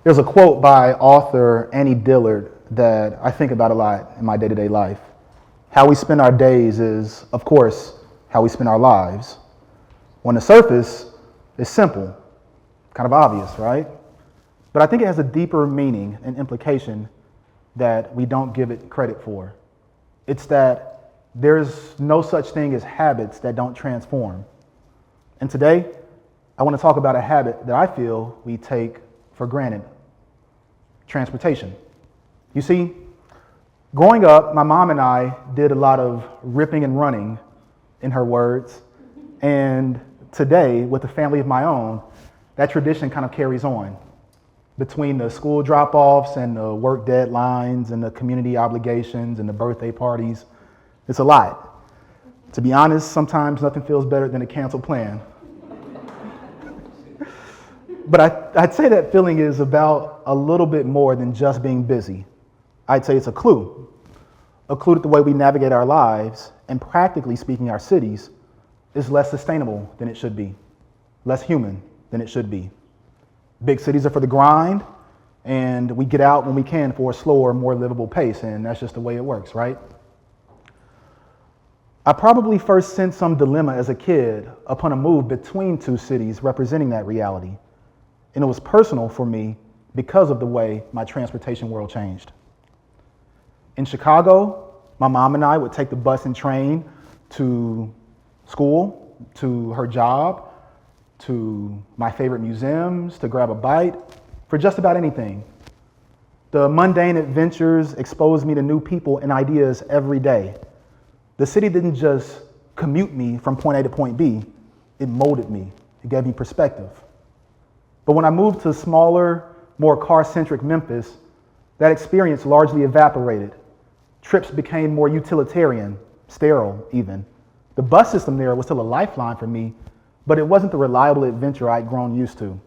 There's a quote by author Annie Dillard that I think about a lot in my day-to-day life. How we spend our days is, of course, how we spend our lives. On the surface, it's simple, kind of obvious, right? But I think it has a deeper meaning and implication that we don't give it credit for. It's that there's no such thing as habits that don't transform. And today, I want to talk about a habit that I feel we take for granted: transportation. You see, growing up, my mom and I did a lot of ripping and running, in her words. And today, with a family of my own, that tradition kind of carries on. Between the school drop-offs and the work deadlines and the community obligations and the birthday parties, it's a lot. To be honest, sometimes nothing feels better than a canceled plan. But I'd say that feeling is about a little bit more than just being busy. I'd say it's a clue that the way we navigate our lives, and practically speaking our cities, is less sustainable than it should be, less human than it should be. Big cities are for the grind, and we get out when we can for a slower, more livable pace, and that's just the way it works, right? I probably first sensed some dilemma as a kid upon a move between two cities representing that reality. And it was personal for me because of the way my transportation world changed. In Chicago, my mom and I would take the bus and train to school, to her job, to my favorite museums, to grab a bite, for just about anything. The mundane adventures exposed me to new people and ideas every day. The city didn't just commute me from point A to point B, it molded me. It gave me perspective. But when I moved to smaller, more car-centric Memphis, that experience largely evaporated. Trips became more utilitarian, sterile even. The bus system there was still a lifeline for me, but it wasn't the reliable adventure I'd grown used to.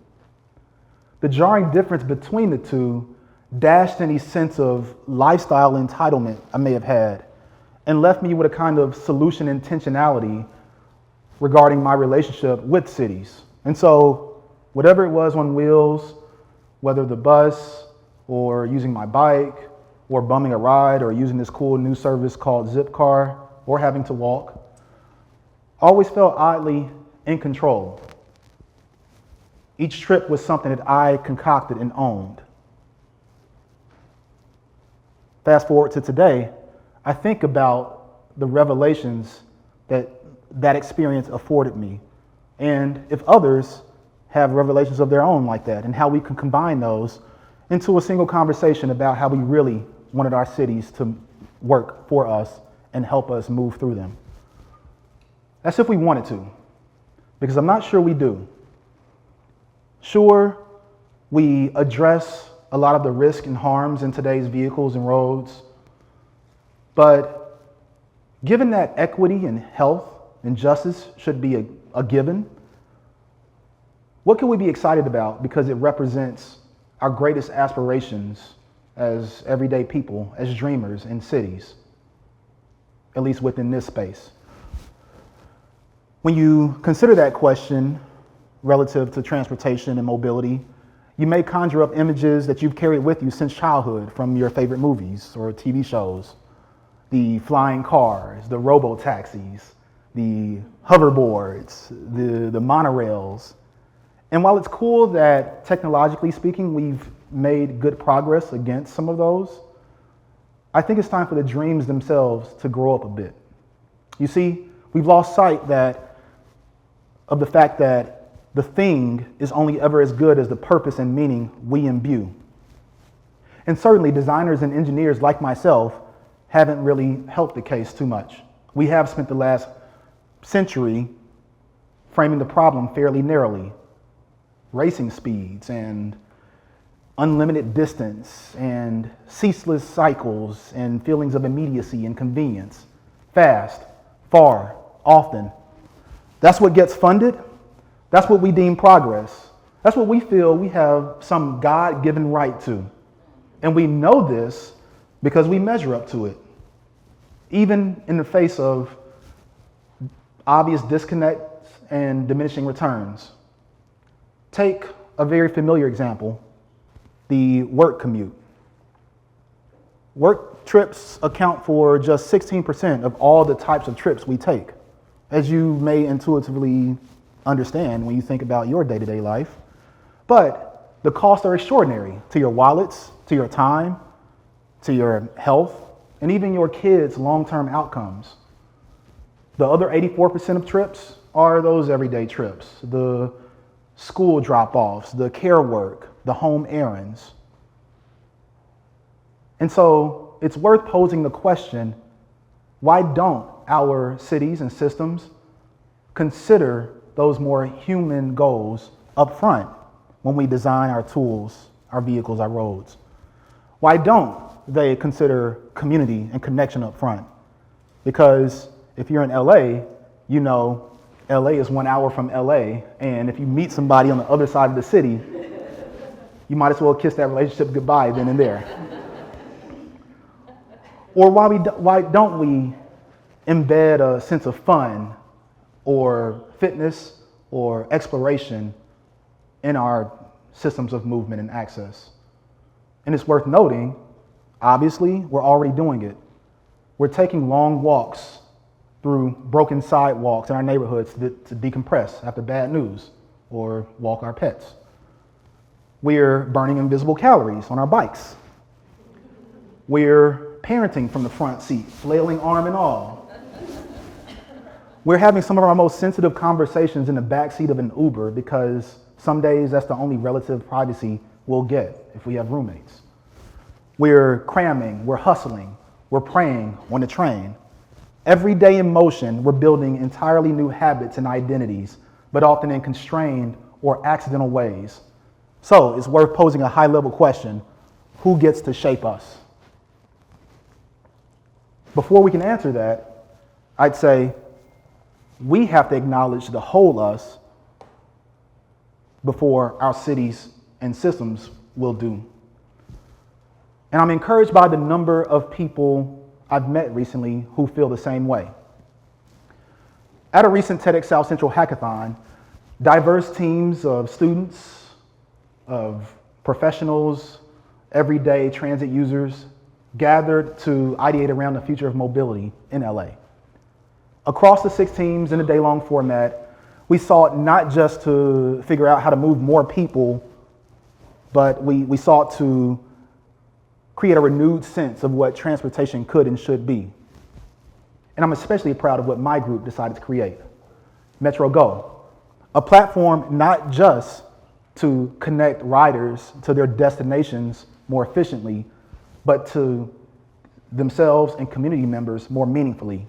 The jarring difference between the two dashed any sense of lifestyle entitlement I may have had, and left me with a kind of solution intentionality regarding my relationship with cities. And so, whatever it was on wheels, whether the bus or using my bike or bumming a ride or using this cool new service called Zipcar or having to walk, always felt oddly in control. Each trip was something that I concocted and owned. Fast forward to today, I think about the revelations that experience afforded me, and if others have revelations of their own like that, and how we can combine those into a single conversation about how we really wanted our cities to work for us and help us move through them. That's if we wanted to, because I'm not sure we do. Sure, we address a lot of the risk and harms in today's vehicles and roads, but given that equity and health and justice should be a given, what can we be excited about because it represents our greatest aspirations as everyday people, as dreamers in cities, at least within this space? When you consider that question relative to transportation and mobility, you may conjure up images that you've carried with you since childhood from your favorite movies or TV shows. The flying cars, the robo-taxis, the hoverboards, the monorails. And while it's cool that technologically speaking, we've made good progress against some of those, I think it's time for the dreams themselves to grow up a bit. You see, we've lost sight of the fact that the thing is only ever as good as the purpose and meaning we imbue. And certainly designers and engineers like myself haven't really helped the case too much. We have spent the last century framing the problem fairly narrowly. Racing speeds and unlimited distance and ceaseless cycles and feelings of immediacy and convenience. Fast, far, often. That's what gets funded. That's what we deem progress. That's what we feel we have some God-given right to. And we know this because we measure up to it, even in the face of obvious disconnects and diminishing returns. Take a very familiar example, the work commute. Work trips account for just 16% of all the types of trips we take, as you may intuitively understand when you think about your day-to-day life. But the costs are extraordinary to your wallets, to your time, to your health, and even your kids' long-term outcomes. The other 84% of trips are those everyday trips, the school drop-offs, the care work, the home errands. And so it's worth posing the question, why don't our cities and systems consider those more human goals up front when we design our tools, our vehicles, our roads? Why don't they consider community and connection up front? Because if you're in LA, you know LA is 1 hour from LA, and if you meet somebody on the other side of the city, you might as well kiss that relationship goodbye then and there. Or why don't we embed a sense of fun or fitness or exploration in our systems of movement and access? And it's worth noting, obviously, we're already doing it. We're taking long walks through broken sidewalks in our neighborhoods to decompress after bad news or walk our pets. We're burning invisible calories on our bikes. We're parenting from the front seat, flailing arm and all. We're having some of our most sensitive conversations in the backseat of an Uber because some days that's the only relative privacy we'll get if we have roommates. We're cramming, we're hustling, we're praying on the train. Every day in motion, we're building entirely new habits and identities, but often in constrained or accidental ways. So it's worth posing a high-level question: who gets to shape us? Before we can answer that, I'd say we have to acknowledge the whole us before our cities and systems will do. And I'm encouraged by the number of people I've met recently who feel the same way. At a recent TEDxSouthCentral hackathon, diverse teams of students, of professionals, everyday transit users gathered to ideate around the future of mobility in LA. Across the 6 teams in a day-long format, we sought not just to figure out how to move more people, but we sought to create a renewed sense of what transportation could and should be. And I'm especially proud of what my group decided to create, Metro Go, a platform not just to connect riders to their destinations more efficiently, but to themselves and community members more meaningfully.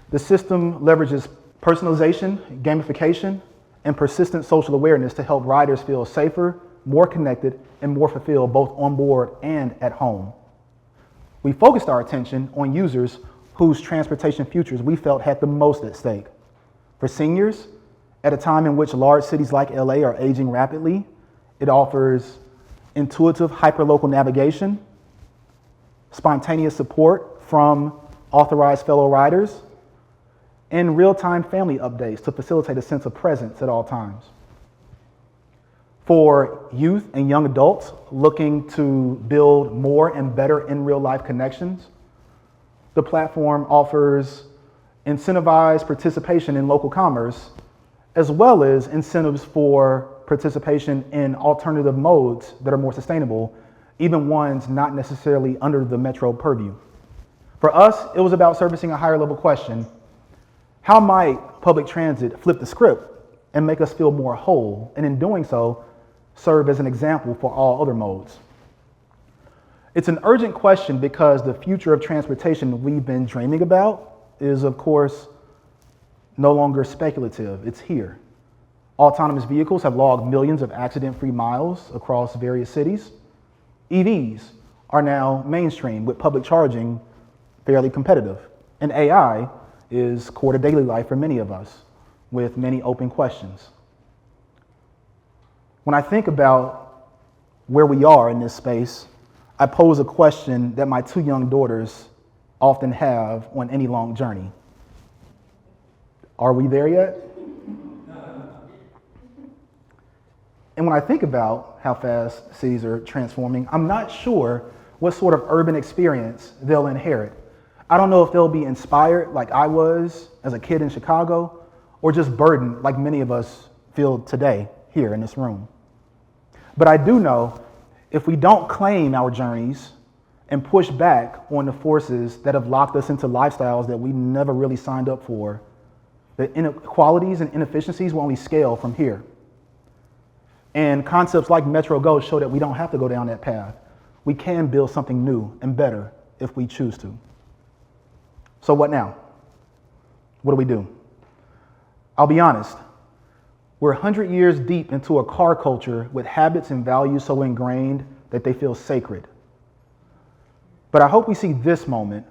The system leverages personalization, gamification, and persistent social awareness to help riders feel safer, more connected, and more fulfilled both on board and at home. We focused our attention on users whose transportation futures we felt had the most at stake. For seniors, at a time in which large cities like LA are aging rapidly, it offers intuitive hyperlocal navigation, spontaneous support from authorized fellow riders, and real-time family updates to facilitate a sense of presence at all times. For youth and young adults looking to build more and better in real-life connections, the platform offers incentivized participation in local commerce, as well as incentives for participation in alternative modes that are more sustainable, even ones not necessarily under the Metro purview. For us, it was about servicing a higher level question: how might public transit flip the script and make us feel more whole, and in doing so, serve as an example for all other modes? It's an urgent question because the future of transportation we've been dreaming about is, of course, no longer speculative. It's here. Autonomous vehicles have logged millions of accident-free miles across various cities. EVs are now mainstream, with public charging fairly competitive. And AI is core to daily life for many of us, with many open questions. When I think about where we are in this space, I pose a question that my 2 young daughters often have on any long journey. Are we there yet? And when I think about how fast cities are transforming, I'm not sure what sort of urban experience they'll inherit. I don't know if they'll be inspired like I was as a kid in Chicago, or just burdened like many of us feel today here in this room. But I do know if we don't claim our journeys and push back on the forces that have locked us into lifestyles that we never really signed up for, the inequalities and inefficiencies will only scale from here. And concepts like Metro Go show that we don't have to go down that path. We can build something new and better if we choose to. So what now? What do we do? I'll be honest. We're 100 years deep into a car culture with habits and values so ingrained that they feel sacred. But I hope we see this moment,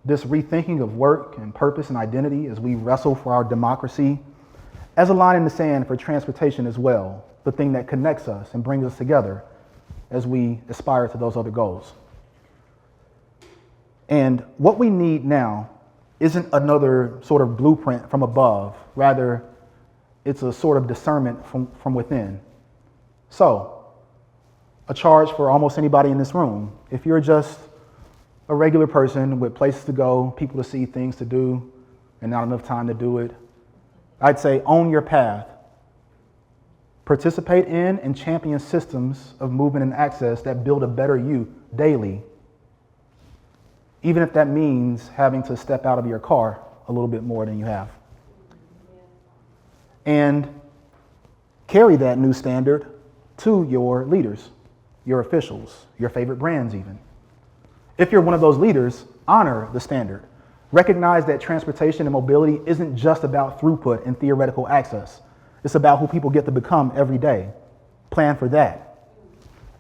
this rethinking of work and purpose and identity as we wrestle for our democracy, as a line in the sand for transportation as well, the thing that connects us and brings us together as we aspire to those other goals. And what we need now isn't another sort of blueprint from above. Rather, it's a sort of discernment from within. So, a charge for almost anybody in this room. If you're just a regular person with places to go, people to see, things to do, and not enough time to do it, I'd say own your path. Participate in and champion systems of movement and access that build a better you daily, even if that means having to step out of your car a little bit more than you have. And carry that new standard to your leaders, your officials, your favorite brands even. If you're one of those leaders, honor the standard. Recognize that transportation and mobility isn't just about throughput and theoretical access. It's about who people get to become every day. Plan for that.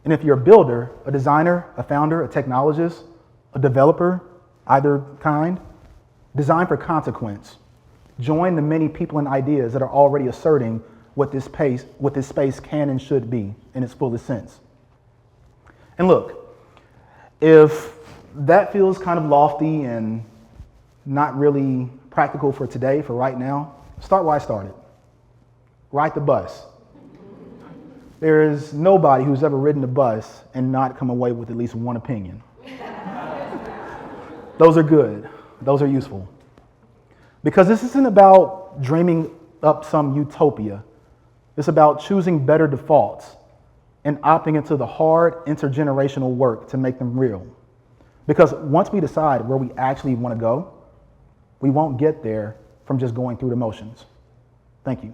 And if you're a builder, a designer, a founder, a technologist, a developer, either kind, design for consequence. Join the many people and ideas that are already asserting what this space can and should be in its fullest sense. And look, if that feels kind of lofty and not really practical for today, for right now, start where I started. Ride the bus. There is nobody who's ever ridden a bus and not come away with at least one opinion. Those are good. Those are useful. Because this isn't about dreaming up some utopia. It's about choosing better defaults and opting into the hard intergenerational work to make them real. Because once we decide where we actually want to go, we won't get there from just going through the motions. Thank you.